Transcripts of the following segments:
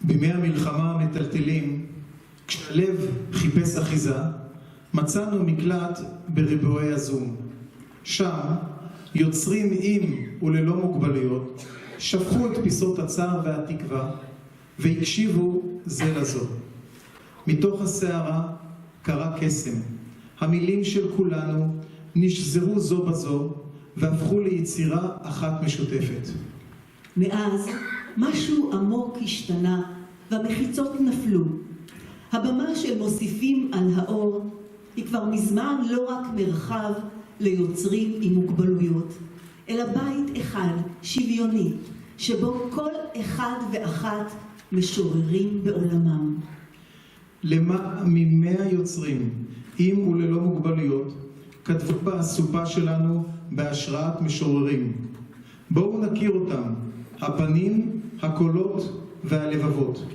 בימי המלחמה המטלטלים, כשהלב חיפש אחיזה, מצאנו מקלט בריבועי הזום. שם, יוצרים עם וללא מוגבלויות, שפכו את פיסות הצער והתקווה, והקשיבו זה לזו. מתוך הסערה קרה קסם. המילים של כולנו נשזרו זו בזו, והפכו ליצירה אחת משותפת. מאז משהו עמוק השתנה, והמחיצות נפלו. הבמה של מוסיפים על האור היא כבר מזמן לא רק מרחב ליוצרים עם מוגבלויות, אלא בית אחד שוויוני, שבו כל אחד ואחת משוררים בעולמם. למעלה מ100 יוצרים, עם וללא מוגבלויות, כתבו באסופה שלנו בהשראת משוררים. בואו נכיר אותם, הפנים, הקולות והלבבות.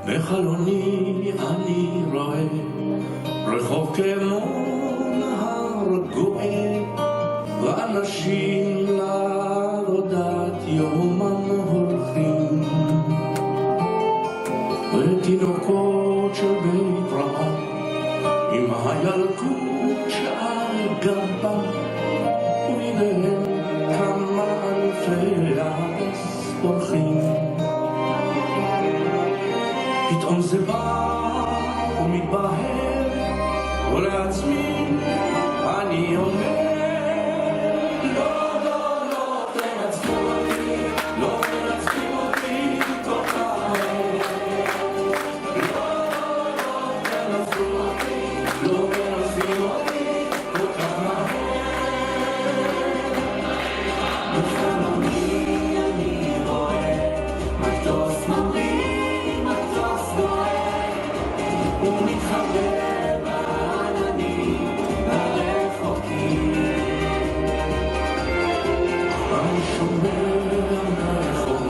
בחלוני אני רואה רחוב כמו נהר גואה, ואנשים לעבודת יומם הולכים, ותינוקות של בית רעה עם הילקוט שעל גבם, וביניהם כמה אלפי ארץ פורחים. פתאום זה בא ומתבהר, ולעצמי אני אומר, לא, לא, לא תנצחו אותי, לא תנצחו אותי כל כך מהר. לא, לא, לא תנצחו אותי, לא תנצחו אותי כל כך מהר. בחלומי אני רואה מטוס ממריא, ומתחבא בעננים הרחוקים. אני שומר מהחום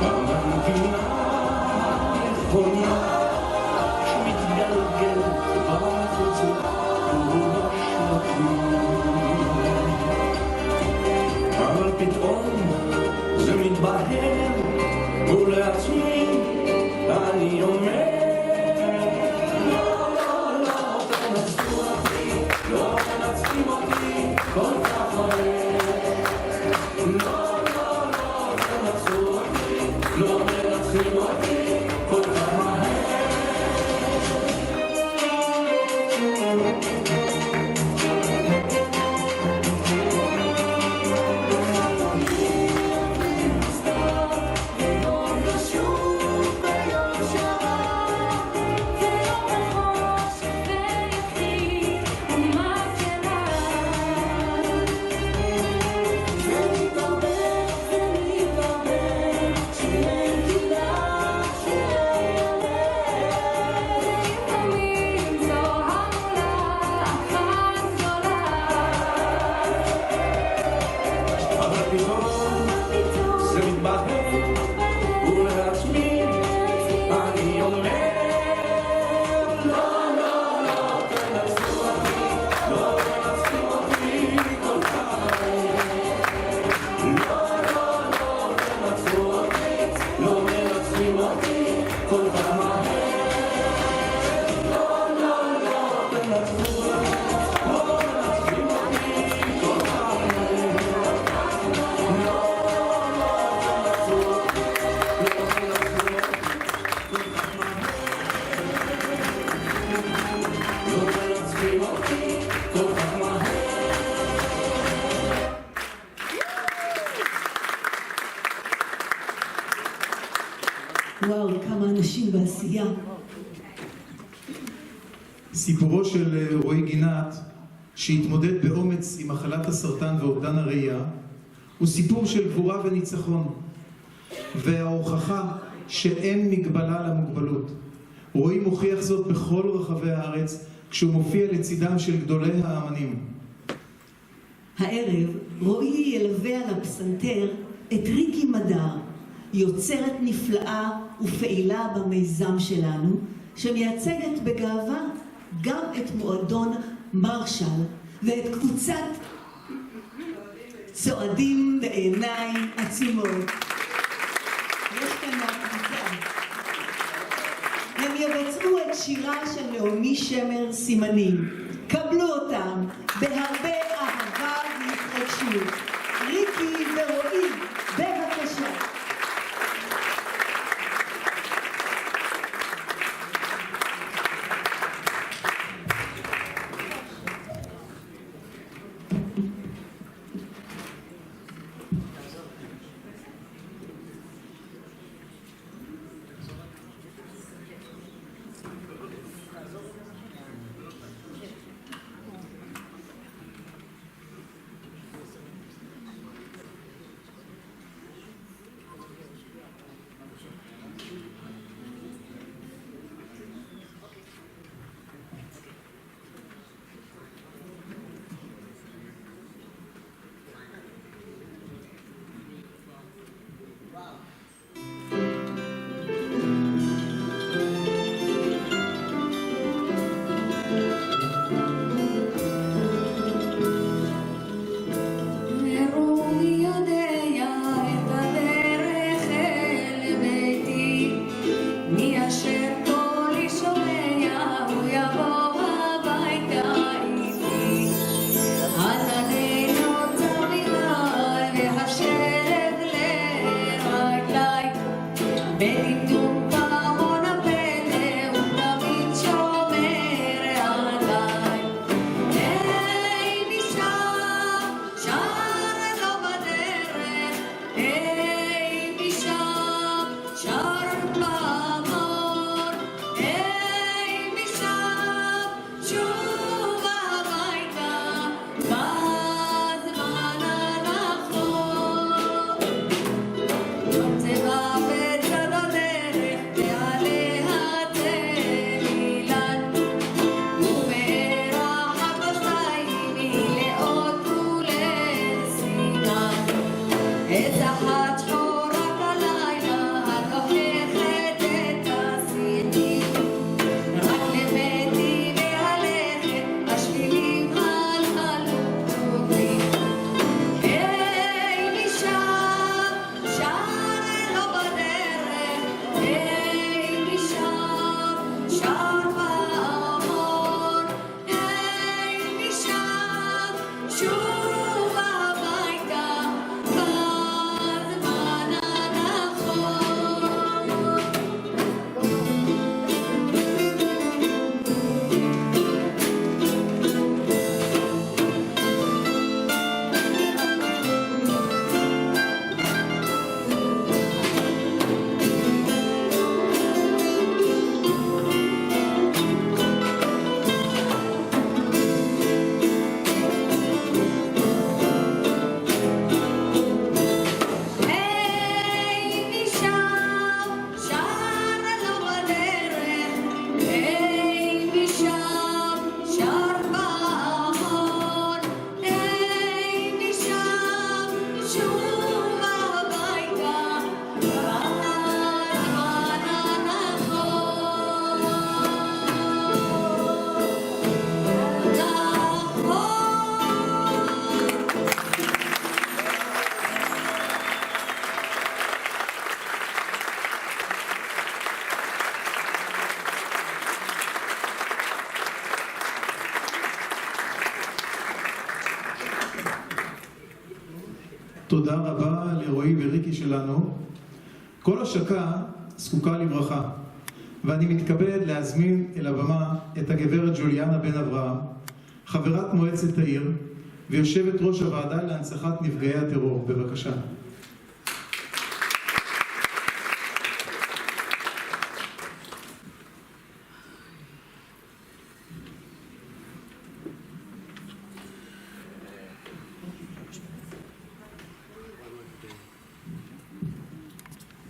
במנגינה הנכונה שמתגלגלת בחוצות ובשלטים, אבל פתאום זה מתבהר, ולעצמי אני אומר, כל כך מהר. לא, לא, לא תנצחו אותי, לא מנצחים אותי כל כך מהר. וואו, כמה אנשים בעשייה. סיפורו של רועי גינת, שהתמודד באומץ עם מחלת הסרטן ואובדן הראייה, הוא סיפור של גבורה וניצחון, וההוכחה שאין מגבלה למוגבלות. רועי מוכיח זאת בכל רחבי הארץ, כשהוא מופיע לצידם של גדולי האמנים. הערב רועי ילווה על הפסנתר את ריקי מדר, יוצרת נפלאה ופעילה במיזם שלנו, שמייצגת בגאווה גם את מועדון מרשל ואת קבוצת צועדים בעיניים עצומות. יש כאן מהקבוצה. הם יבצעו את שירה של נעמי שמר סימנים. קבלו אותם בהרבה אהבה והתרגשות. ריקי ורועי, בבקשה. תודה רבה לרועי וריקי שלנו. כל השקה זקוקה לברכה, ואני מתכבד להזמין אל הבמה את הגברת ג'וליאנה בן אברהם, חברת מועצת העיר ויושבת ראש הוועדה להנצחת נפגעי הטרור. בבקשה.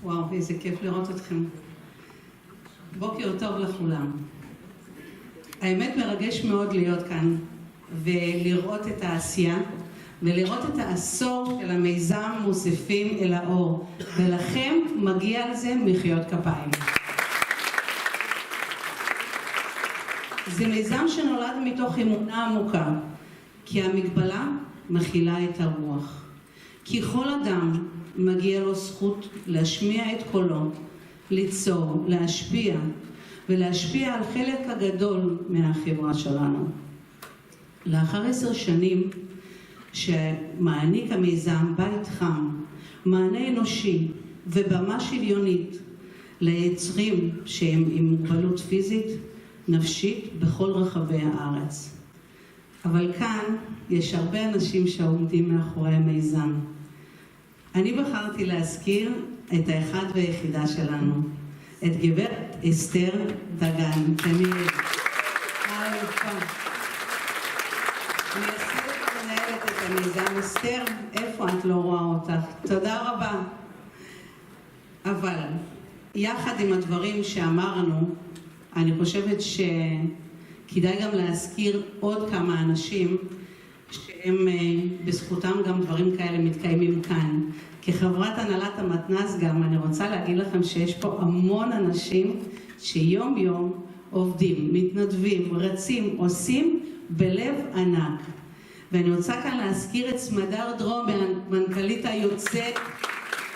וואו, איזה כיף לראות אתכם. בוקר טוב לכולם. האמת מרגש מאוד להיות כאן ולראות את העשייה ולראות את העשור של המיזם מוסיפים אל האור, ולכם מגיע על זה מחיאות כפיים. זה מיזם שנולד מתוך אמונה עמוקה, כי המגבלה מכילה את הרוח. כי כל אדם מגיע לו זכות להשמיע את קולו, ליצור, להשפיע, ולהשפיע על חלק הגדול מהחברה שלנו. לאחר 10 שנים שמעניק המיזם בית חם, מענה אנושי ובמה שוויונית ליצרים שהם עם מוגבלות פיזית, נפשית בכל רחבי הארץ. אבל כאן יש הרבה אנשים שעומדים מאחורי המיזם. אני בחרתי להזכיר את האחד והיחידה שלנו, את גברת אסתר דגן. אני מנהלת את המיזם. אסתר, איפה את לא רואה אותך? תודה רבה. אבל יחד עם הדברים שאמרנו, אני חושבת שכדאי גם להזכיר עוד כמה אנשים שהם בזכותם גם דברים כאלה מתקיימים כאן. כחברת הנהלת המתנ"ס גם אני רוצה להגיד לכם שיש פה המון אנשים שיום יום עובדים, מתנדבים, רצים, עושים בלב ענק. ואני רוצה כאן להזכיר את סמדר דרום, מנכ"לית היוצאת,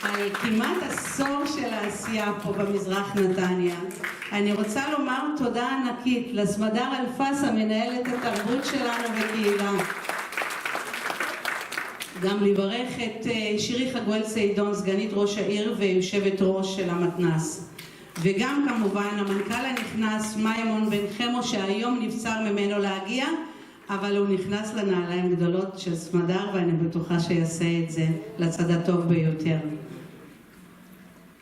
על כמעט עשור של העשייה פה במזרח נתניה. אני רוצה לומר תודה ענקית לסמדר אלפס, המנהלת התרבות שלנו בקהילה. גם לברך את שירי חגואל סעידון, סגנית ראש העיר ויושבת ראש של המתנ"ס. וגם כמובן המנכ"ל הנכנס מימון בן חמו, שהיום נבצר ממנו להגיע, אבל הוא נכנס לנעליים גדולות של סמדר, ואני בטוחה שיעשה את זה לצד הטוב ביותר.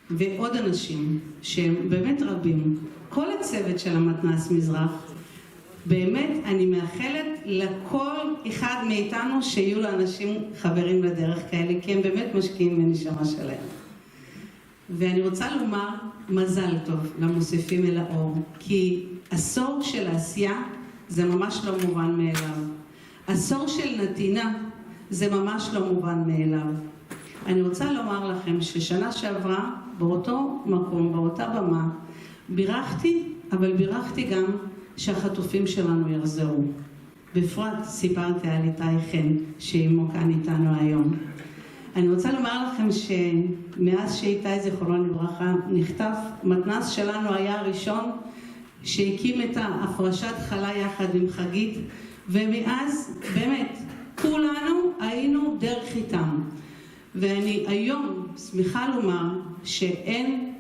ועוד אנשים שהם באמת רבים, כל הצוות של המתנ"ס מזרח, באמת אני מאחלת לכל אחד מאיתנו שיהיו לאנשים חברים לדרך כאלה, כי הם באמת משקיעים בנשמה שלהם. ואני רוצה לומר מזל טוב למוסיפים אל האור, כי עשור של העשייה זה ממש לא מובן מאליו. עשור של נתינה זה ממש לא מובן מאליו. אני רוצה לומר לכם ששנה שעברה באותו מקום, באותה במה, בירכתי, אבל בירכתי גם שהחטופים שלנו יחזרו. בפרט סיפרתי על איתי חן, שאימו כאן איתנו היום. אני רוצה לומר לכם שמאז שאיתי זיכרונו לברכה נחטף, מתנ"ס שלנו היה הראשון שהקים את ההפרשת חלה יחד עם חגית, ומאז באמת כולנו היינו דרך איתם. ואני היום שמחה לומר שאין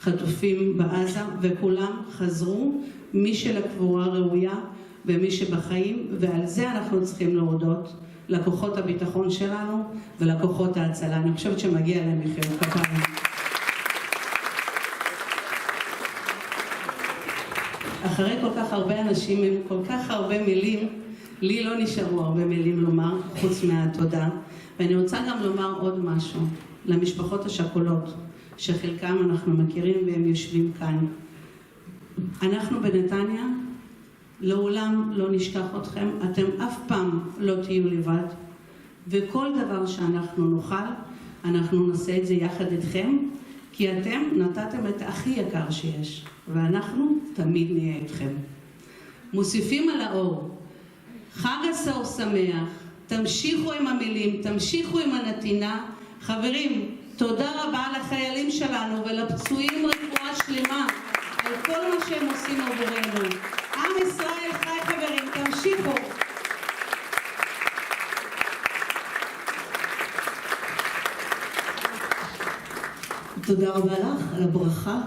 חטופים בעזה וכולם חזרו, מי שלקבורה ראויה ומי שבחיים, ועל זה אנחנו צריכים להודות לכוחות הביטחון שלנו ולכוחות ההצלה. אני חושבת שמגיע להם מחיאות כפיים. אחרי כל כך הרבה אנשים עם כל כך הרבה מילים, לי לא נשארו הרבה מילים לומר חוץ מהתודה. ואני רוצה גם לומר עוד משהו למשפחות השכולות, שחלקם אנחנו מכירים והם יושבים כאן. אנחנו בנתניה לעולם לא נשכח אתכם, אתם אף פעם לא תהיו לבד, וכל דבר שאנחנו נוכל, אנחנו נעשה את זה יחד איתכם, כי אתם נתתם את הכי יקר שיש, ואנחנו תמיד נהיה איתכם. מוסיפים על האור, חג עשור שמח, תמשיכו עם המילים, תמשיכו עם הנתינה. חברים, תודה רבה לחיילים שלנו ולפצועים רפואה שלמה על כל מה שהם עושים עבורנו. עם ישראל חי חברים, תמשיכו. תודה רבה לך על הברכה.